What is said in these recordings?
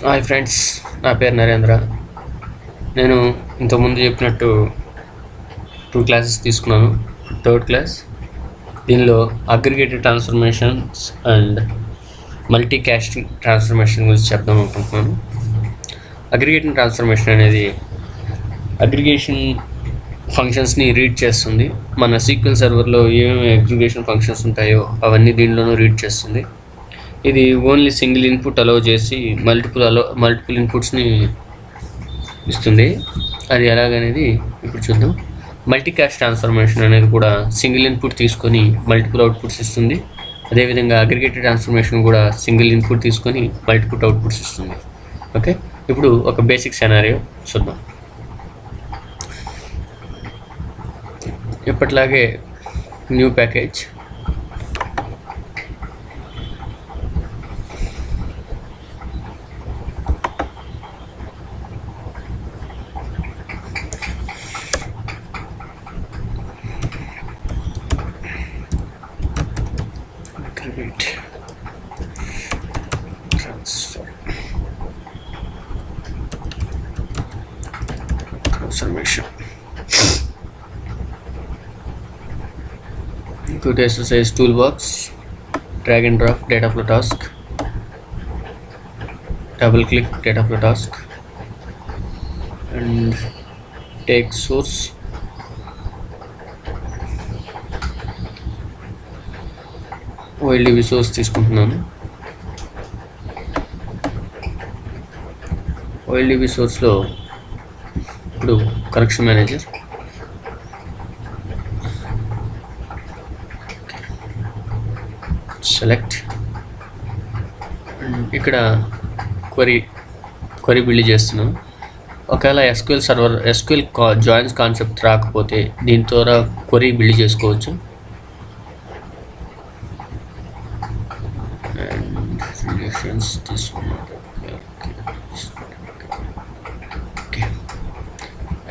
Hi friends, నా పేరు నరేంద్ర. నేను ఇంతకుముందు చెప్పినట్టు 2 క్లాసెస్ తీసుకున్నాను. థర్డ్ క్లాస్ దీనిలో aggregated transformations and multicasting transformation గురించి చెప్దాం అనుకుంటున్నాను. అగ్రిగేటింగ్ ట్రాన్స్ఫర్మేషన్ అనేది అగ్రిగేషన్ ఫంక్షన్స్ని రీడ్ చేస్తుంది. మన సీక్వెల్ సర్వర్లో ఏమేమి అగ్రిగేషన్ ఫంక్షన్స్ ఉంటాయో అవన్నీ దీనిలోనూ రీడ్ చేస్తుంది. ఇది ఓన్లీ సింగిల్ ఇన్పుట్ అలౌ చేసి మల్టిపుల్ ఇన్పుట్స్ని ఇస్తుంది. అది ఎలాగనేది ఇప్పుడు చూద్దాం. మల్టీకాస్ట్ ట్రాన్స్ఫర్మేషన్ అనేది కూడా సింగిల్ ఇన్పుట్ తీసుకొని మల్టిపుల్ అవుట్పుట్స్ ఇస్తుంది. అదేవిధంగా అగ్రిగేటెడ్ ట్రాన్స్ఫర్మేషన్ కూడా సింగిల్ ఇన్పుట్ తీసుకొని మల్టిపుల్ అవుట్పుట్స్ ఇస్తుంది. ఓకే, ఇప్పుడు ఒక బేసిక్ సెనారియో చూద్దాం. ఎప్పటిలాగే new package, transformation. Go to exercise toolbox, drag and drop data flow task, double click data flow task and take source, OLDB source తీసుకుంటున్నాను. OLDB sourceలో ఇప్పుడు connection manager, select, ఇక్కడ query build చేస్తున్నాను. ఒకవేళ SQL joins concept రాకపోతే దీని ద్వారా query build చేసుకోవచ్చు.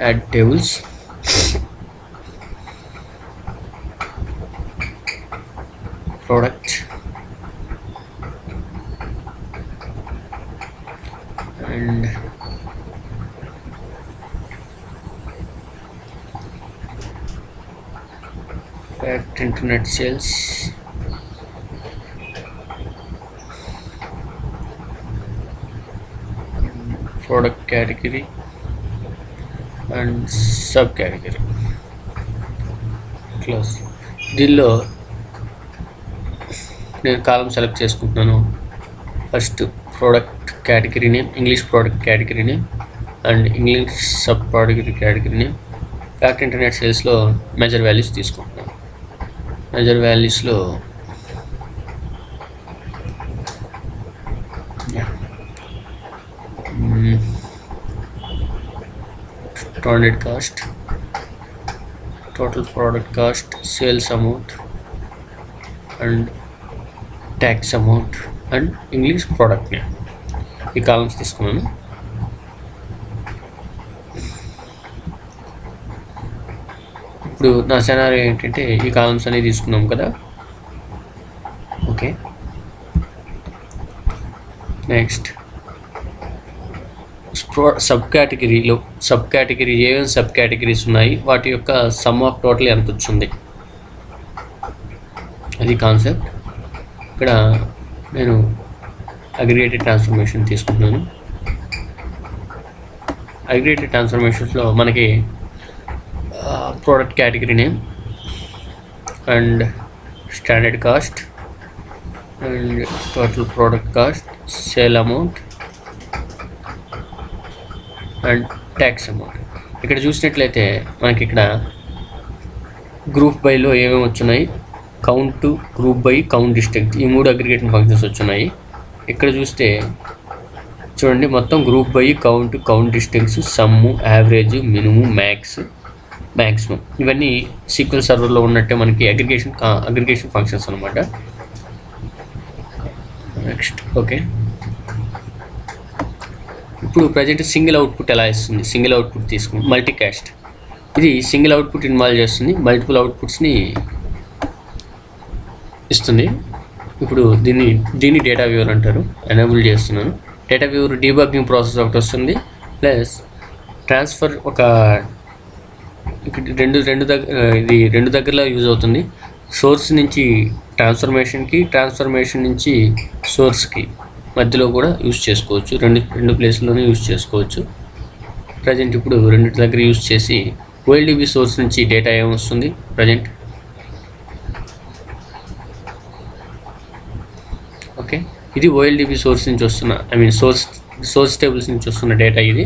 add tables, product and fact internet sales, product category and sub category close. దీనిలో నేను కాలం సెలెక్ట్ చేసుకుంటున్నాను. First product category name, English product category name and English sub product category name. Fact internet సేల్స్లో measure values తీసుకుంటున్నాను. Measure వాల్యూస్లో standard cost, total product cost, sales amount and tax amount and English product name. ఈ columns తీసుకున్నాను. ఇప్పుడు నా scenario ఏంటంటే ఈ columns అనేది తీసుకున్నాం కదా. ఓకే, నెక్స్ట్ సబ్ కేటగిరీ ఏమేమి సబ్ కేటగిరీస్ ఉన్నాయి, వాటి యొక్క సమ్ ఆఫ్ టోటల్ ఎంత వచ్చింది, అది కాన్సెప్ట్. ఇక్కడ నేను అగ్రిగేటెడ్ ట్రాన్స్ఫర్మేషన్ తీసుకుంటున్నాను. అగ్రిగేటెడ్ ట్రాన్స్ఫర్మేషన్స్లో మనకి product category name and standard cost and total product cost, sale amount and tax amount. ఇక్కడ చూసినట్లయితే మనకి ఇక్కడ గ్రూప్ బైలో ఏమేమి వచ్చున్నాయి, count, group by, count distinct, ఈ 3 అగ్రిగేటింగ్ ఫంక్షన్స్ వచ్చున్నాయి. ఇక్కడ చూస్తే చూడండి, మొత్తం group by, count distincts, sum, average, minimum, maximum ఇవన్నీ సీక్వెల్ సర్వర్లో ఉన్నట్టే మనకి అగ్రిగేషన్ ఫంక్షన్స్ అనమాట. నెక్స్ట్ ఓకే, ఇప్పుడు ప్రజెంట్ సింగిల్ అవుట్పుట్ ఎలా ఇస్తుంది, సింగిల్ అవుట్పుట్ తీసుకుని మల్టీకాస్ట్, ఇది సింగిల్ అవుట్పుట్ ఇన్వాల్వ్ చేస్తుంది, మల్టిపుల్ అవుట్పుట్స్ని ఇస్తుంది. ఇప్పుడు దీన్ని డేటా వ్యూవర్ అంటారు. ఎనేబుల్ చేస్తున్నాను. డేటా వ్యూవర్ డీబగ్గింగ్ ప్రాసెస్ ఒకటి వస్తుంది, ప్లస్ ట్రాన్స్ఫర్ ఇది రెండు దగ్గరలో యూజ్ అవుతుంది. సోర్స్ నుంచి ట్రాన్స్ఫర్మేషన్ నుంచి సోర్స్కి మధ్యలో కూడా యూజ్ చేసుకోవచ్చు. రెండు ప్లేస్లోనే యూజ్ చేసుకోవచ్చు. ప్రజెంట్ ఇప్పుడు రెండింటి దగ్గర యూజ్ చేసి OLDB సోర్స్ నుంచి డేటా ఏమొస్తుంది ప్రజెంట్. ఓకే, ఇది OLDB సోర్స్ నుంచి వస్తున్న సోర్స్ టేబుల్స్ నుంచి వస్తున్న డేటా. ఇది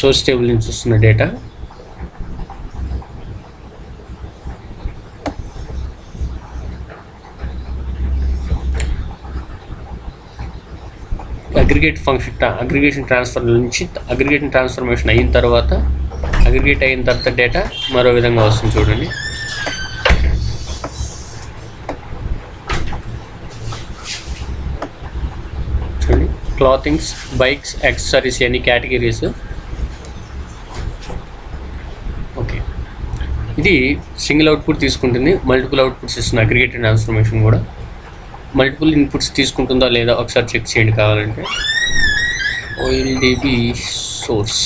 సోర్స్ టేబుల్ నుంచి వస్తున్న డేటా. అగ్రిగేషన్ ట్రాన్స్ఫర్మేషన్ అయిన తర్వాత డేటా మరో విధంగా వస్తుంది చూడండి. క్లాతింగ్స్, బైక్స్, యాక్సెసరీస్ అన్ని కేటగిరీస్. ఓకే, ఇది సింగిల్ అవుట్పుట్ తీసుకుంటుంది, మల్టిపుల్ అవుట్పుట్స్ ఇస్తుంది. అగ్రిగేటెడ్ ట్రాన్స్ఫర్మేషన్ కూడా మల్టిపుల్ ఇన్పుట్స్ తీసుకుంటుందా లేదా ఒకసారి చెక్ చేయండి కావాలంటే. OLDB source.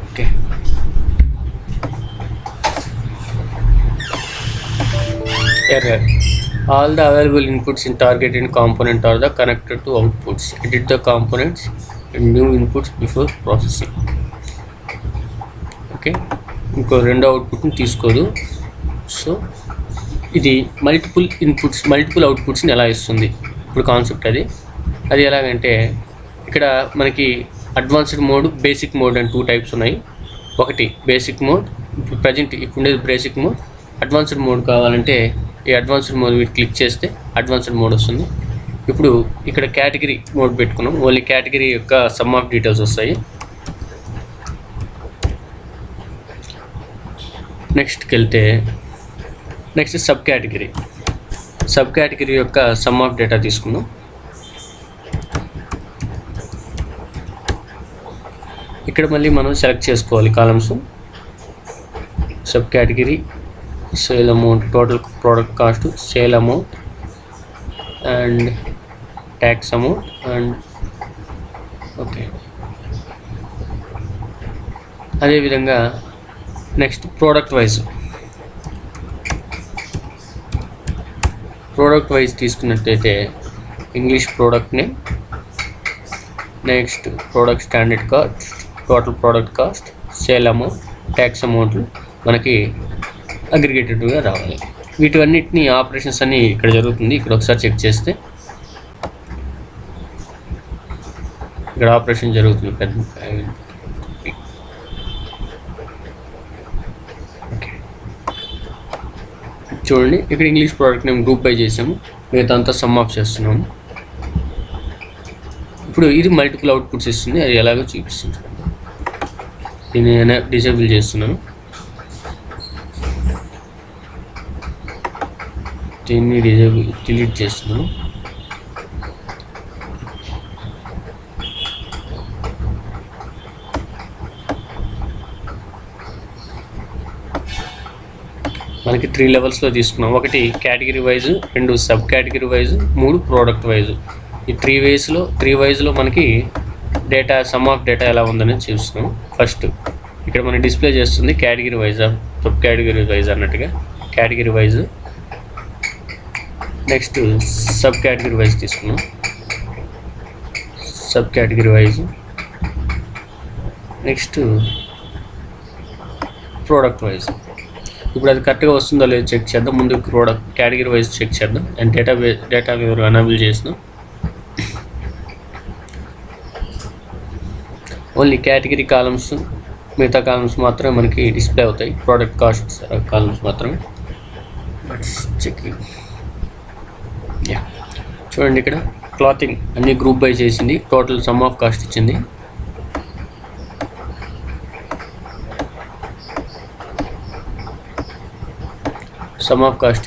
Okay, error. All the available inputs in targeted component are the connected to outputs. Edit the components and new inputs before processing. Okay, ఇంకో రెండో అవుట్పుట్ని తీసుకోదు. So ఇది multiple అవుట్పుట్స్ని ఎలా ఇస్తుంది ఇప్పుడు కాన్సెప్ట్. అది ఎలాగంటే ఇక్కడ మనకి అడ్వాన్స్డ్ మోడ్, బేసిక్ మోడ్ అని 2 టైప్స్ ఉన్నాయి. ఒకటి బేసిక్ మోడ్, ఇప్పుడు ప్రజెంట్ ఉండేది బేసిక్ మోడ్. అడ్వాన్స్డ్ మోడ్ కావాలంటే ఈ అడ్వాన్స్డ్ మోడ్ వీటి క్లిక్ చేస్తే అడ్వాన్స్డ్ మోడ్ వస్తుంది. ఇప్పుడు ఇక్కడ కేటగిరీ మోడ్ పెట్టుకున్నాం, ఓన్లీ కేటగిరీ యొక్క సమ్ ఆఫ్ డీటెయిల్స్ వస్తాయి. నెక్స్ట్కి వెళ్తే సబ్ కేటగిరీ యొక్క సమ్ ఆఫ్ డేటా తీసుకుందాం. ఇక్కడ మళ్ళీ మనం సెలెక్ట్ చేసుకోవాలి columns. Sub category, sale amount, total product cost, sale amount and tax amount and okay. అదేవిధంగా నెక్స్ట్ ప్రోడక్ట్ వైజ్ తీసుకున్నట్టయితే English product name, next product standard cost, total product cost, sale amount, tax అమౌంట్లు మనకి అగ్రిగేటెడ్గా రావాలి. వీటన్నిటిని operations అన్నీ ఇక్కడ జరుగుతుంది. ఇక్కడ ఒకసారి చెక్ చేస్తే ఇక్కడ ఆపరేషన్ జరుగుతుంది పెద్ద. ఓకే, చూడండి ఇక్కడ English product name group by చేసాము, మిగతా అంతా సమ్ ఆఫ్ చేస్తున్నాము. ఇప్పుడు ఇది మల్టిపుల్ అవుట్పుట్స్ ఇస్తుంది, అది ఎలాగో చూపిస్తుంది. దీన్ని డిసేబుల్ చేస్తున్నాను, దీన్ని డిలీట్ చేస్తున్నాను. మనకి 3 లెవెల్స్లో తీసుకున్నాం. ఒకటి category wise, 2 sub category wise, 3 product wise. ఈ 3 వైజ్లో మనకి డేటా సమ్ ఆఫ్ డేటా ఎలా ఉందని చూస్తున్నాం. ఫస్ట్ ఇక్కడ మనం డిస్ప్లే చేస్తుంది category wise, sub category wise అన్నట్టుగా category wise. Next sub category wise తీసుకున్నాం, sub category wise. Next product wise. ఇప్పుడు అది కరెక్ట్గా వస్తుందో లేదో చెక్ చేద్దాం. ముందు ప్రోడక్ట్ కేటగిరీ వైజ్ చెక్ చేద్దాం. అండ్ డేటా వ్యూవర్ ఎనేబుల్ చేసినాం. ఓన్లీ కేటగిరీ కాలమ్స్, మిగతా కాలమ్స్ మాత్రమే మనకి డిస్ప్లే అవుతాయి. ప్రోడక్ట్ కాస్ట్ కాలమ్స్ మాత్రమే. చెకింగ్. చూడండి ఇక్కడ క్లాతింగ్ అన్ని గ్రూప్ బై చేసింది, టోటల్ సమ్ ఆఫ్ కాస్ట్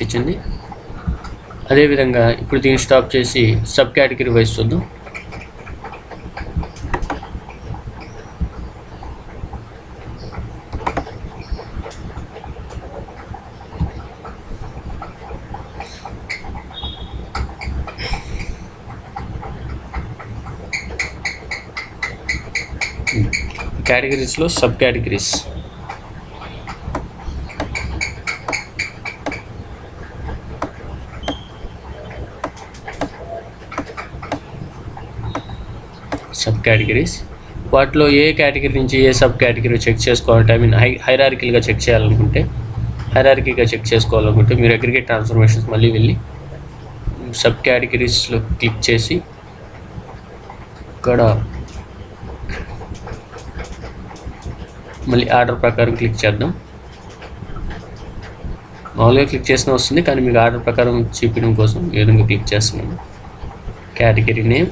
ఇచ్చింది. అదేవిధంగా ఇప్పుడు దీన్ని స్టాప్ చేసి సబ్ కేటగిరీ వైజ్ చూద్దాం. కేటగిరీస్లో సబ్ కేటగిరీస్. సబ్ కేటగిరీస్ వాటిలో ఏ కేటగిరీ నుంచి ఏ సబ్ కేటగిరీ చెక్ చేసుకోవాలంటే హైరార్కికల్గా చెక్ చేయాలనుకుంటే మీరు అగ్రిగేట్ ట్రాన్స్ఫర్మేషన్స్ మళ్ళీ వెళ్ళి సబ్ కేటగిరీస్లో క్లిక్ చేసి ఇక్కడ మళ్ళీ ఆర్డర్ ప్రకారం క్లిక్ చేద్దాం. మామూలుగా క్లిక్ చేసిన వస్తుంది, కానీ మీకు ఆర్డర్ ప్రకారం చూపించడం కోసం ఈ విధంగా క్లిక్ చేస్తున్నాను. Category name,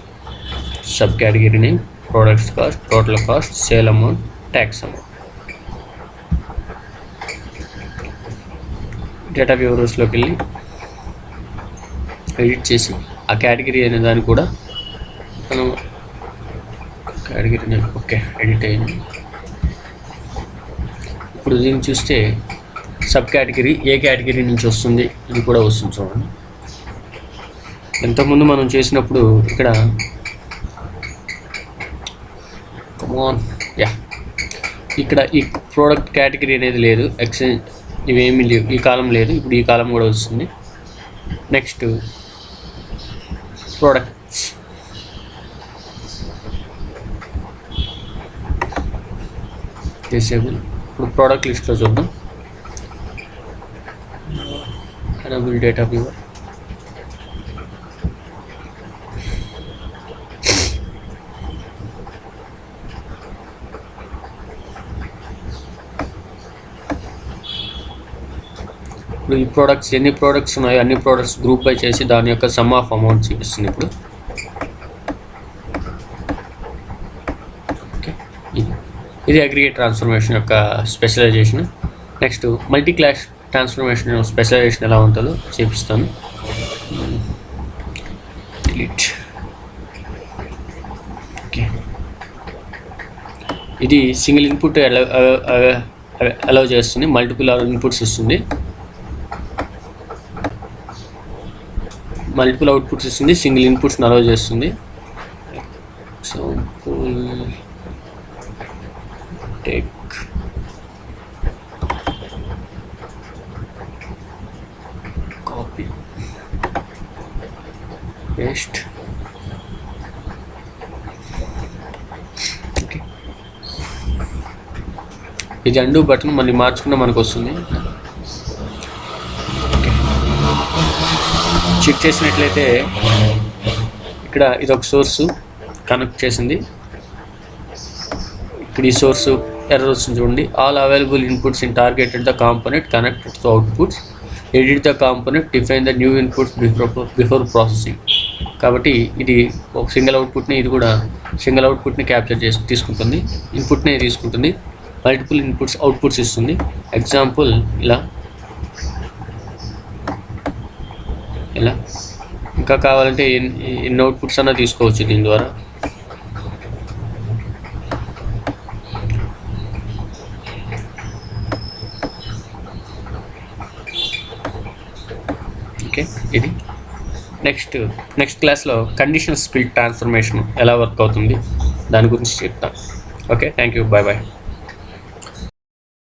sub category name, products cost, total cost, sale amount, tax amount. Data వ్యూవర్స్లోకి వెళ్ళి ఎడిట్ చేసి ఆ కేటగిరీ అనే దాన్ని కూడా మనం కేటగిరీ నేమ్ ఓకే ఎడిట్ అయింది. ఇప్పుడు దీన్ని చూస్తే సబ్ కేటగిరీ ఏ కేటగిరీ నుంచి వస్తుంది ఇది కూడా వస్తుంది చూడండి. ఇంతకుముందు మనం చేసినప్పుడు ఇక్కడ ఇక్కడ ఈ ప్రోడక్ట్ కేటగిరీ అనేది లేదు, ఎక్స్చేంజ్ ఇవేమీ లేవు, ఈ కాలం లేదు. ఇప్పుడు ఈ కాలం కూడా వస్తుంది. Next products, disable. ఇప్పుడు ప్రోడక్ట్ లిస్ట్లో చూద్దాం. ఎనేబుల్ డేటా వ్యూవర్, ఇప్పుడు ఈ ప్రోడక్ట్స్ ఎన్ని ప్రోడక్ట్స్ ఉన్నాయో అన్ని ప్రోడక్ట్స్ గ్రూప్ బై చేసి దాని యొక్క సమ్ ఆఫ్ అమౌంట్ చూపిస్తుంది. ఇప్పుడు ఓకే, ఇది అగ్రిగేట్ ట్రాన్స్ఫర్మేషన్ యొక్క specialization. Next multi class transformation specialization ఎలా ఉంటుందో చూపిస్తాను. డిలీట్. ఓకే, ఇది సింగిల్ ఇన్పుట్ అలౌ చేస్తుంది, మల్టిపుల్ ఇన్పుట్స్ ఇస్తుంది, మల్టిపుల్ అవుట్పుట్స్ ఇస్తుంది, సింగిల్ ఇన్పుట్స్ని అలౌ చేస్తుంది. Example take copy paste. Okay, ఇది అండు బటన్ మళ్ళీ మార్చుకున్న మనకు వస్తుంది. చెక్ చేసినట్లయితే ఇక్కడ ఇది ఒక సోర్సు కనెక్ట్ చేసింది. ఇక్కడ ఈ సోర్సు ఎర్రర్ వస్తుంది చూడండి. All available inputs in targeted the component connected to outputs, edit the component, define the new inputs before processing. కాబట్టి ఇది ఒక సింగిల్ అవుట్పుట్ని, ఇది కూడా సింగిల్ అవుట్పుట్ని క్యాప్చర్ చేసి తీసుకుంటుంది, ఇన్పుట్ని తీసుకుంటుంది, మల్టిపుల్ ఇన్పుట్స్ అవుట్పుట్స్ ఇస్తుంది. ఎగ్జాంపుల్ ఇలా ఇంకా కావాలంటే ఎన్ని అవుట్పుట్స్ అన్నా తీసుకోవచ్చు దీని ద్వారా. ఓకే, ఇది నెక్స్ట్ క్లాస్లో కండిషనల్ స్ప్లిట్ ట్రాన్స్ఫర్మేషన్ ఎలా వర్క్ అవుతుంది దాని గురించి చెప్తాను. Okay, thank you, bye bye.